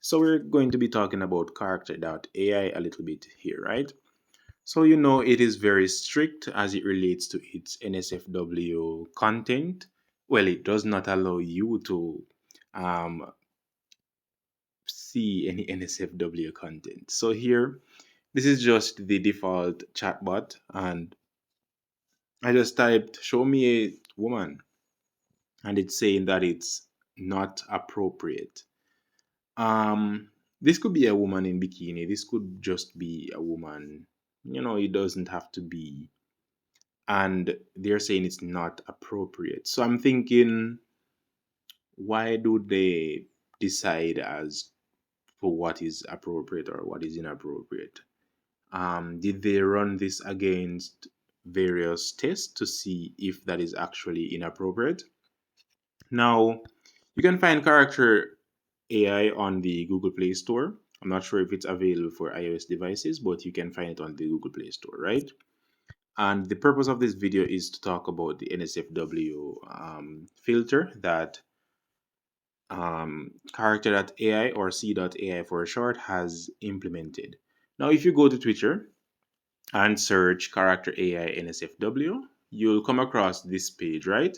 So we're going to be talking about Character.AI a little bit here, right? So it is very strict as it relates to its NSFW content. Well, it does not allow you to um, see any NSFW content. So here, this is just the default chatbot, and I just typed "show me a woman," and it's saying that it's not appropriate. This could be a woman in bikini. This could just be a woman. It doesn't have to be. And they're saying it's not appropriate. So I'm thinking, why do they decide as for what is appropriate or what is inappropriate? Did they run this against various tests to see if that is actually inappropriate? Now, you can find Character AI on the Google Play Store. I'm not sure if it's available for iOS devices, but you can find it on the Google Play Store, right? And the purpose of this video is to talk about the NSFW filter that Character.AI or C.AI for short has implemented. Now, if you go to Twitter and search Character AI NSFW, you'll come across this page, right?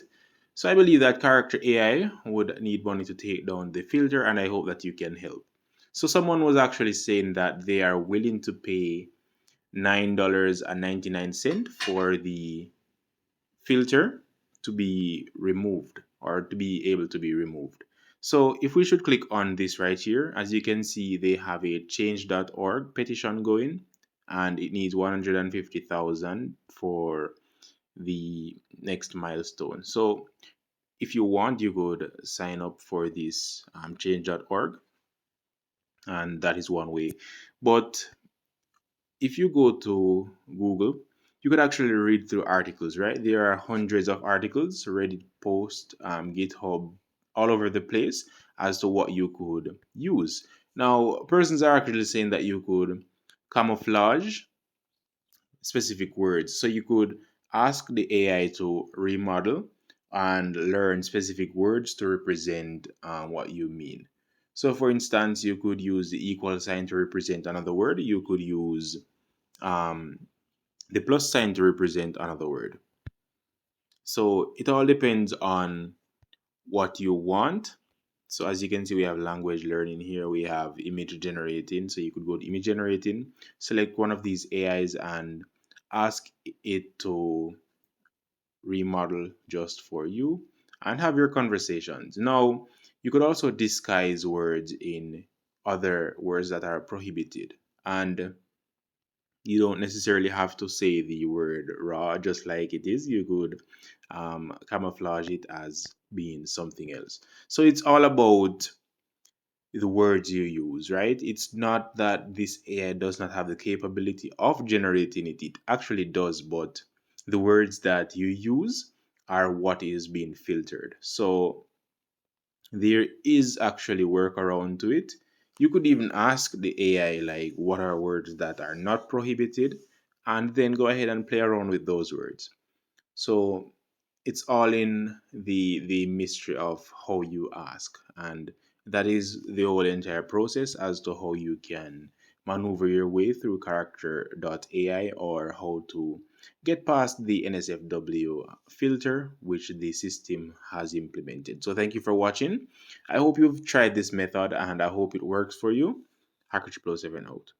So I believe that Character AI would need money to take down the filter, and I hope that you can help. So someone was actually saying that they are willing to pay $9.99 for the filter to be removed or to be able to be removed. So if we should click on this right here, as you can see, they have a change.org petition going, and it needs 150,000 for the next milestone. So if you want, you could sign up for this change.org, and that is one way. But if you go to Google, you could actually read through articles, right? There are hundreds of articles, Reddit post, GitHub, all over the place as to what you could use. Now, persons are actually saying that you could camouflage specific words. So you could ask the AI to remodel and learn specific words to represent what you mean. So, for instance, you could use the equal sign to represent another word. You could use um, the plus sign to represent another word. So it all depends on what you want. So as you can see, we have language learning here. We have image generating. So you could go to image generating, select one of these AIs and ask it to remodel just for you and have your conversations. Now, you could also disguise words in other words that are prohibited. And you don't necessarily have to say the word raw just like it is. You could camouflage it as being something else. So it's all about the words you use, right? It's not that this AI does not have the capability of generating it. It actually does, but the words that you use are what is being filtered. So there is actually workaround to it. You could even ask the AI like what are words that are not prohibited and then go ahead and play around with those words. So it's all in the mystery of how you ask, and that is the whole entire process as to how you can maneuver your way through Character.AI or how to get past the NSFW filter which the system has implemented. So thank you for watching. I hope you've tried this method and I hope it works for you. Hacker 7 out.